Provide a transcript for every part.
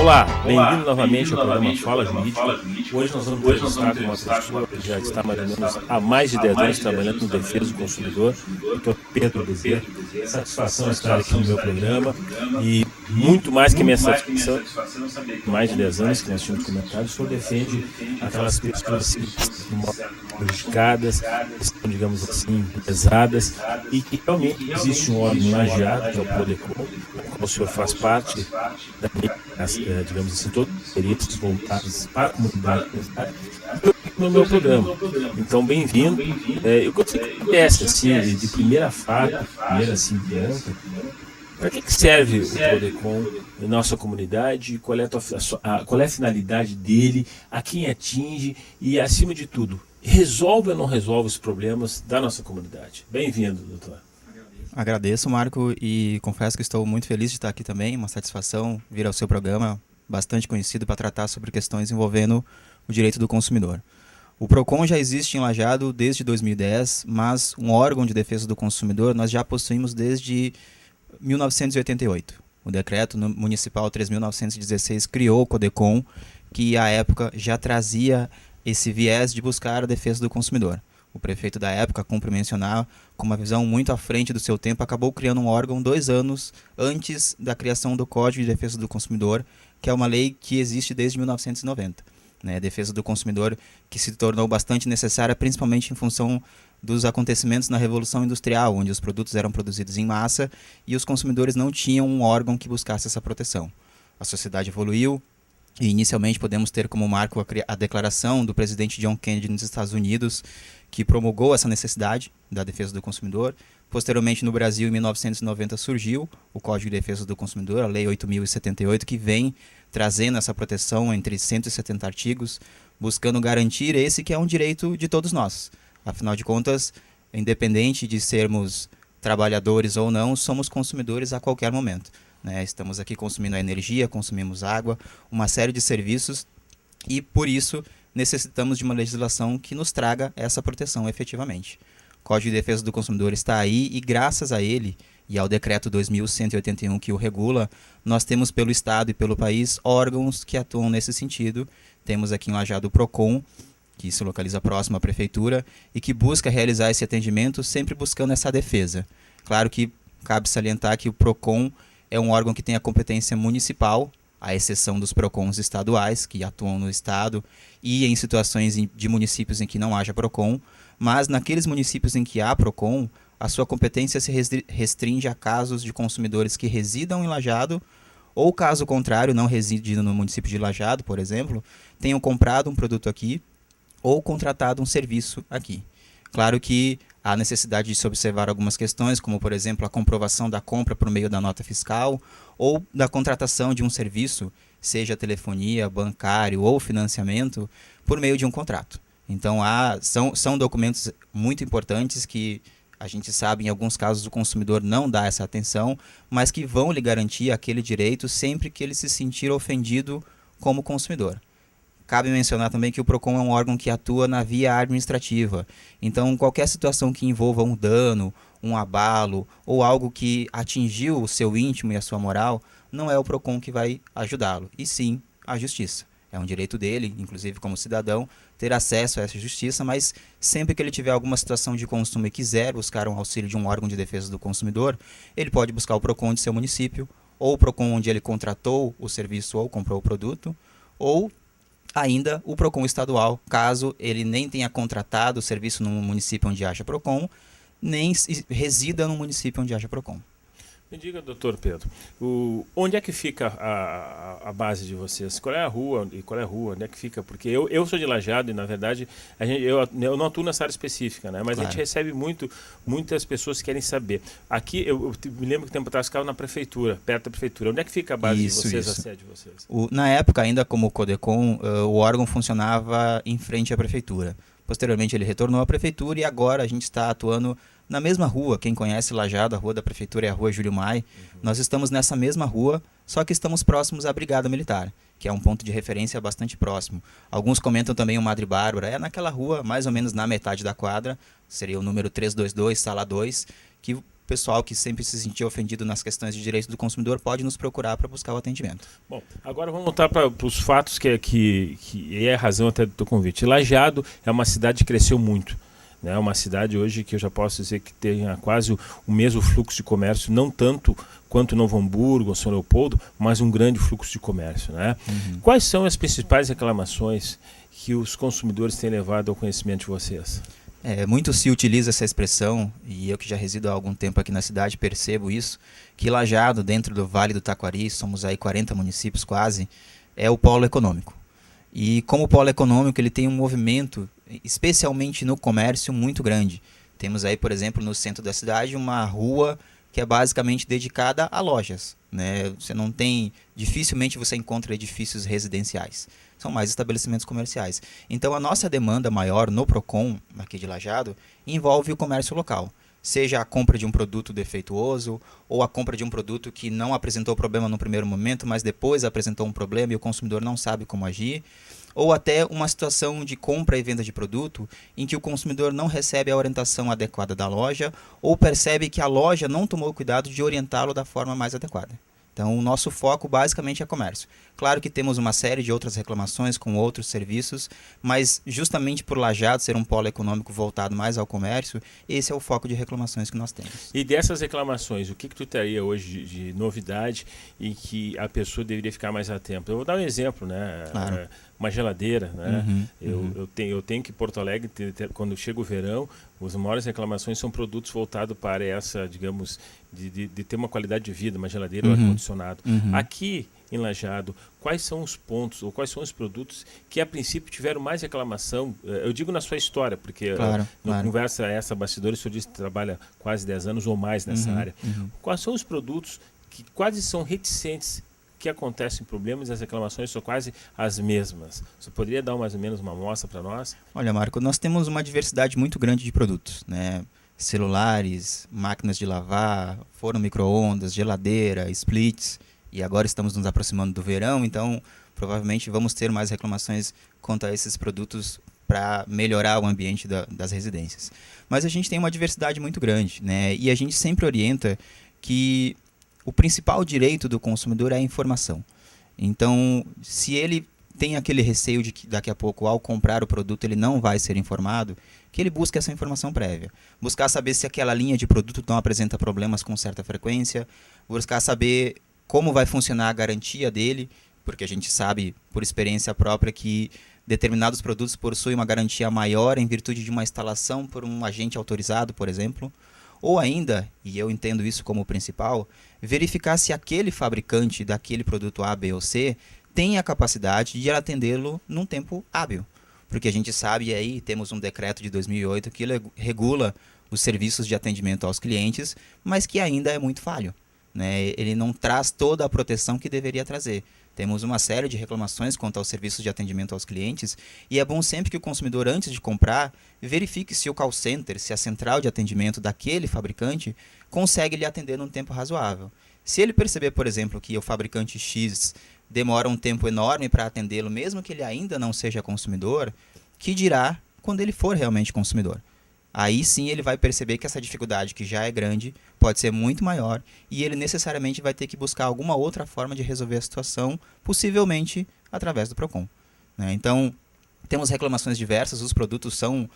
Olá, bem-vindo novamente ao programa Fala Jurídica. Hoje nós vamos entrevistar uma pessoa que já está mais ou menos há mais de 10 anos trabalhando no defesa do consumidor, o Dr. Pedro Bezerra. Satisfação estar aqui no meu programa e muito mais que minha satisfação, mais de 10 anos que nós tínhamos comentado, o senhor defende aquelas pessoas que estão prejudicadas, que estão, digamos assim, pesadas e que realmente existe um órgão lajeado, que é o PRODECON, o senhor faz parte da digamos assim, todos os interesses voltados para a comunidade no meu programa. Então, bem-vindo. Eu gostaria que pudesse, assim, de primeira fase, primeira assim, pergunta, para que serve o PRODECON em nossa comunidade, qual é a finalidade dele, a quem atinge e, acima de tudo, resolve ou não resolve os problemas da nossa comunidade? Bem-vindo, doutor. Agradeço, Marco, e confesso que estou muito feliz de estar aqui também. Uma satisfação vir ao seu programa, bastante conhecido para tratar sobre questões envolvendo o direito do consumidor. O PROCON já existe em Lajeado desde 2010, mas um órgão de defesa do consumidor nós já possuímos desde 1988. O Decreto Municipal 3.916 criou o CODECON, que à época já trazia esse viés de buscar a defesa do consumidor. O prefeito da época, cumpre mencionar, com uma visão muito à frente do seu tempo, acabou criando um órgão 2 anos antes da criação do Código de Defesa do Consumidor, que é uma lei que existe desde 1990. A defesa do consumidor que se tornou bastante necessária, principalmente em função dos acontecimentos na Revolução Industrial, onde os produtos eram produzidos em massa e os consumidores não tinham um órgão que buscasse essa proteção. A sociedade evoluiu, e inicialmente podemos ter como marco a declaração do presidente John Kennedy nos Estados Unidos, que promulgou essa necessidade da defesa do consumidor. Posteriormente, no Brasil, em 1990, surgiu o Código de Defesa do Consumidor, a Lei 8.078, que vem trazendo essa proteção entre 170 artigos, buscando garantir esse que é um direito de todos nós. Afinal de contas, independente de sermos trabalhadores ou não, somos consumidores a qualquer momento. Estamos aqui consumindo a energia, consumimos água, uma série de serviços e, por isso, necessitamos de uma legislação que nos traga essa proteção efetivamente. O Código de Defesa do Consumidor está aí e, graças a ele e ao Decreto 2.181 que o regula, nós temos pelo Estado e pelo país órgãos que atuam nesse sentido. Temos aqui em Lajeado o PROCON, que se localiza próximo à Prefeitura e que busca realizar esse atendimento sempre buscando essa defesa. Claro que cabe salientar que o PROCON é um órgão que tem a competência municipal, à exceção dos PROCONs estaduais, que atuam no Estado e em situações de municípios em que não haja PROCON, mas naqueles municípios em que há PROCON, a sua competência se restringe a casos de consumidores que residam em Lajeado ou, caso contrário, não residam no município de Lajeado, por exemplo, tenham comprado um produto aqui ou contratado um serviço aqui. Claro que há necessidade de se observar algumas questões, como, por exemplo, a comprovação da compra por meio da nota fiscal ou da contratação de um serviço, seja telefonia, bancário ou financiamento, por meio de um contrato. Então, são documentos muito importantes que a gente sabe, em alguns casos, o consumidor não dá essa atenção, mas que vão lhe garantir aquele direito sempre que ele se sentir ofendido como consumidor. Cabe mencionar também que o PROCON é um órgão que atua na via administrativa. Então, qualquer situação que envolva um dano, um abalo ou algo que atingiu o seu íntimo e a sua moral, não é o PROCON que vai ajudá-lo, e sim a justiça. É um direito dele, inclusive como cidadão, ter acesso a essa justiça, mas sempre que ele tiver alguma situação de consumo e quiser buscar um auxílio de um órgão de defesa do consumidor, ele pode buscar o PROCON de seu município, ou o PROCON onde ele contratou o serviço ou comprou o produto, ou ainda o PROCON estadual, caso ele nem tenha contratado o serviço no município onde haja PROCON, nem resida no município onde haja PROCON. Me diga, doutor Pedro, onde é que fica a base de vocês? Qual é a rua? Onde é que fica? Porque eu sou de Lajeado e, na verdade, eu não atuo nessa área específica, né? Mas claro, a gente recebe muitas pessoas que querem saber. Aqui, eu me lembro que tempo atrás ficava na prefeitura, perto da prefeitura. Onde é que fica a base de vocês, a sede de vocês? Na época, ainda como CODECON, o órgão funcionava em frente à prefeitura. Posteriormente, ele retornou à prefeitura e agora a gente está atuando na mesma rua. Quem conhece Lajeado, a rua da prefeitura é a rua Júlio Maia. Nós estamos nessa mesma rua, só que estamos próximos à Brigada Militar, que é um ponto de referência bastante próximo. Alguns comentam também o Madre Bárbara, naquela rua, mais ou menos na metade da quadra, seria o número 322, sala 2, que pessoal que sempre se sentiu ofendido nas questões de direito do consumidor pode nos procurar para buscar o atendimento. Bom, agora vamos voltar para os fatos que é a razão até do teu convite. Lajeado é uma cidade que cresceu muito. É uma cidade hoje que eu já posso dizer que tem quase o mesmo fluxo de comércio, não tanto quanto Novo Hamburgo ou São Leopoldo, mas um grande fluxo de comércio. Né? Quais são as principais reclamações que os consumidores têm levado ao conhecimento de vocês? Muito se utiliza essa expressão, e eu que já resido há algum tempo aqui na cidade percebo isso, que Lajeado, dentro do Vale do Taquari, somos aí 40 municípios quase, é o polo econômico. E como polo econômico ele tem um movimento, especialmente no comércio, muito grande. Temos aí, por exemplo, no centro da cidade uma rua que é basicamente dedicada a lojas. Né? Você não tem, dificilmente você encontra edifícios residenciais. São mais estabelecimentos comerciais. Então a nossa demanda maior no Procon, aqui de Lajeado, envolve o comércio local. Seja a compra de um produto defeituoso ou a compra de um produto que não apresentou problema no primeiro momento, mas depois apresentou um problema e o consumidor não sabe como agir, ou até uma situação de compra e venda de produto em que o consumidor não recebe a orientação adequada da loja ou percebe que a loja não tomou cuidado de orientá-lo da forma mais adequada. Então, o nosso foco basicamente é comércio. Claro que temos uma série de outras reclamações com outros serviços, mas justamente por Lajeado ser um polo econômico voltado mais ao comércio, esse é o foco de reclamações que nós temos. E dessas reclamações, o que tu teria hoje de novidade e que a pessoa deveria ficar mais atenta? Eu vou dar um exemplo, né? Claro. Uma geladeira, né? Eu tenho que em Porto Alegre, quando chega o verão, as maiores reclamações são produtos voltados para essa, digamos, de ter uma qualidade de vida, uma geladeira ou ar-condicionado. Aqui em Lajeado, quais são os pontos ou quais são os produtos que a princípio tiveram mais reclamação? Eu digo na sua história, porque na conversa essa bastidores, o senhor disse que trabalha quase 10 anos ou mais nessa área. Quais são os produtos que quase são reticentes, que acontecem problemas e as reclamações são quase as mesmas? Você poderia dar mais ou menos uma amostra para nós? Olha, Marco, nós temos uma diversidade muito grande de produtos, né? Celulares, máquinas de lavar, forno micro-ondas, geladeira, splits, e agora estamos nos aproximando do verão, então provavelmente vamos ter mais reclamações quanto a esses produtos para melhorar o ambiente das residências. Mas a gente tem uma diversidade muito grande, né? E a gente sempre orienta que o principal direito do consumidor é a informação. Então, se ele tem aquele receio de que daqui a pouco, ao comprar o produto, ele não vai ser informado, que ele busque essa informação prévia. Buscar saber se aquela linha de produto não apresenta problemas com certa frequência, buscar saber como vai funcionar a garantia dele, porque a gente sabe, por experiência própria, que determinados produtos possuem uma garantia maior em virtude de uma instalação por um agente autorizado, por exemplo. Ou ainda, e eu entendo isso como principal, verificar se aquele fabricante daquele produto A, B ou C tem a capacidade de atendê-lo num tempo hábil. Porque a gente sabe, e aí temos um decreto de 2008 que regula os serviços de atendimento aos clientes, mas que ainda é muito falho. Né? Ele não traz toda a proteção que deveria trazer. Temos uma série de reclamações quanto aos serviços de atendimento aos clientes e é bom sempre que o consumidor, antes de comprar, verifique se o call center, se a central de atendimento daquele fabricante consegue lhe atender num tempo razoável. Se ele perceber, por exemplo, que o fabricante X demora um tempo enorme para atendê-lo, mesmo que ele ainda não seja consumidor, que dirá quando ele for realmente consumidor? Aí sim ele vai perceber que essa dificuldade, que já é grande, pode ser muito maior e ele necessariamente vai ter que buscar alguma outra forma de resolver a situação, possivelmente através do Procon. Né? Então, temos reclamações diversas, os produtos são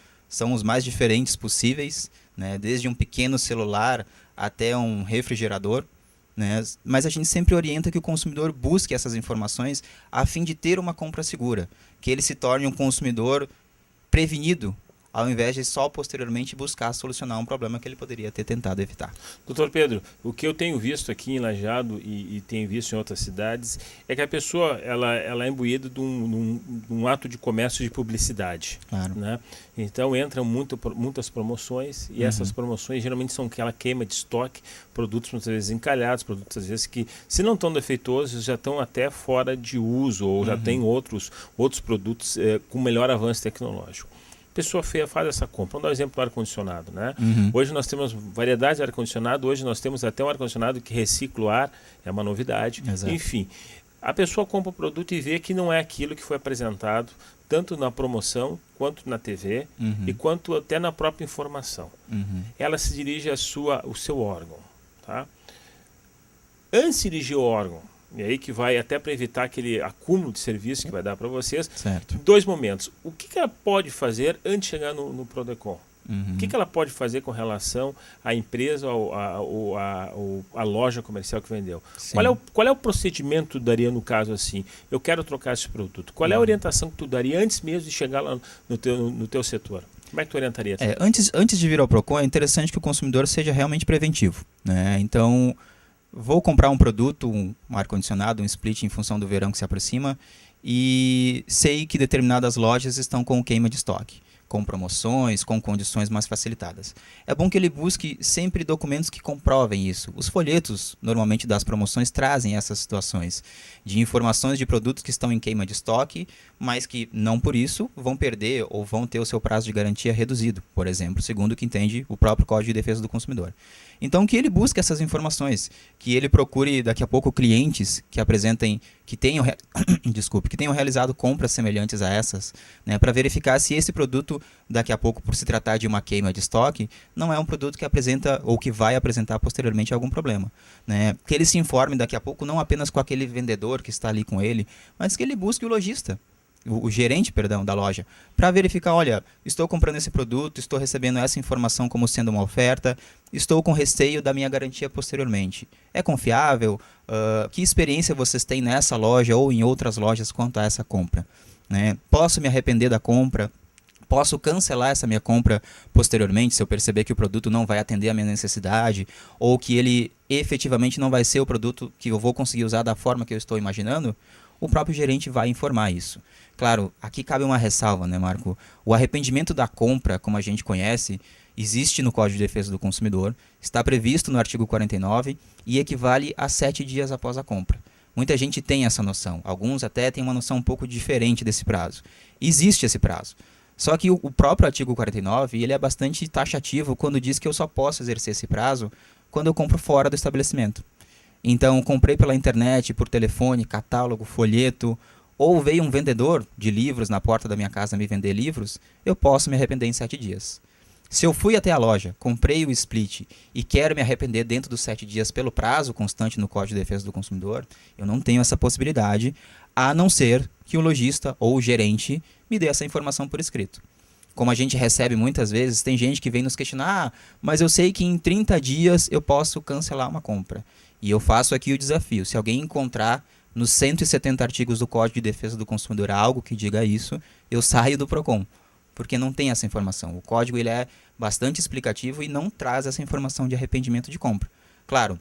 os mais diferentes possíveis, né? Desde um pequeno celular até um refrigerador. Né? Mas a gente sempre orienta que o consumidor busque essas informações a fim de ter uma compra segura, que ele se torne um consumidor prevenido, ao invés de só posteriormente buscar solucionar um problema que ele poderia ter tentado evitar. Doutor Pedro, o que eu tenho visto aqui em Lajeado e tenho visto em outras cidades é que a pessoa ela é imbuída de um ato de comércio de publicidade. Claro. Né? Então entram muitas promoções e essas promoções geralmente são aquela queima de estoque, produtos muitas vezes encalhados, produtos às vezes que, se não estão defeituosos, já estão até fora de uso ou já tem outros produtos com melhor avanço tecnológico. Pessoa feia faz essa compra. Vamos dar um exemplo do ar-condicionado. Né? Hoje nós temos variedade de ar-condicionado, hoje nós temos até um ar-condicionado que recicla o ar, é uma novidade. Exato. Enfim, a pessoa compra o produto e vê que não é aquilo que foi apresentado tanto na promoção, quanto na TV, e quanto até na própria informação. Ela se dirige ao seu órgão. Tá? Antes de dirigir o órgão, e aí que vai até para evitar aquele acúmulo de serviço que vai dar para vocês, Certo. 2 momentos. O que ela pode fazer antes de chegar no Prodecon? O que ela pode fazer com relação à empresa ou à loja comercial que vendeu? Qual é o procedimento que tu daria no caso assim? Eu quero trocar esse produto. Qual é a orientação que tu daria antes mesmo de chegar lá no teu setor? Como é que tu orientaria? Antes de vir ao Procon, é interessante que o consumidor seja realmente preventivo, né? Então, vou comprar um produto, um ar-condicionado, um split em função do verão que se aproxima, e sei que determinadas lojas estão com queima de estoque, com promoções, com condições mais facilitadas. É bom que ele busque sempre documentos que comprovem isso. Os folhetos, normalmente das promoções, trazem essas situações de informações de produtos que estão em queima de estoque, mas que não por isso vão perder ou vão ter o seu prazo de garantia reduzido, por exemplo, segundo o que entende o próprio Código de Defesa do Consumidor. Então, que ele busque essas informações, que ele procure daqui a pouco clientes que apresentem, que tenham realizado compras semelhantes a essas, né, para verificar se esse produto, daqui a pouco, por se tratar de uma queima de estoque, não é um produto que apresenta ou que vai apresentar posteriormente algum problema, né? Que ele se informe daqui a pouco não apenas com aquele vendedor que está ali com ele, mas que ele busque o lojista, o gerente, perdão, da loja, para verificar, olha, estou comprando esse produto, estou recebendo essa informação como sendo uma oferta, estou com receio da minha garantia posteriormente. É confiável? Que experiência vocês têm nessa loja ou em outras lojas quanto a essa compra? Né? Posso me arrepender da compra? Posso cancelar essa minha compra posteriormente se eu perceber que o produto não vai atender a minha necessidade ou que ele efetivamente não vai ser o produto que eu vou conseguir usar da forma que eu estou imaginando? O próprio gerente vai informar isso. Claro, aqui cabe uma ressalva, né, Marco? O arrependimento da compra, como a gente conhece, existe no Código de Defesa do Consumidor, está previsto no artigo 49 e equivale a 7 dias após a compra. Muita gente tem essa noção, alguns até têm uma noção um pouco diferente desse prazo. Existe esse prazo. Só que o próprio artigo 49 ele é bastante taxativo quando diz que eu só posso exercer esse prazo quando eu compro fora do estabelecimento. Então, comprei pela internet, por telefone, catálogo, folheto, ou veio um vendedor de livros na porta da minha casa me vender livros, eu posso me arrepender em 7 dias. Se eu fui até a loja, comprei o split e quero me arrepender dentro dos 7 dias pelo prazo constante no Código de Defesa do Consumidor, eu não tenho essa possibilidade, a não ser que o lojista ou o gerente me dê essa informação por escrito. Como a gente recebe muitas vezes, tem gente que vem nos questionar, mas eu sei que em 30 dias eu posso cancelar uma compra. E eu faço aqui o desafio, se alguém encontrar nos 170 artigos do Código de Defesa do Consumidor algo que diga isso, eu saio do Procon, porque não tem essa informação. O código ele é bastante explicativo e não traz essa informação de arrependimento de compra. Claro,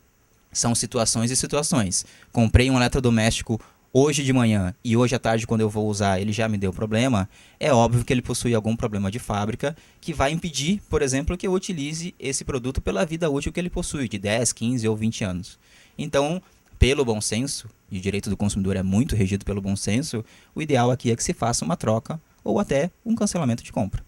são situações e situações. Comprei um eletrodoméstico hoje de manhã e hoje à tarde, quando eu vou usar, ele já me deu problema, é óbvio que ele possui algum problema de fábrica que vai impedir, por exemplo, que eu utilize esse produto pela vida útil que ele possui, de 10, 15 ou 20 anos. Então, pelo bom senso, e o direito do consumidor é muito regido pelo bom senso, o ideal aqui é que se faça uma troca ou até um cancelamento de compra.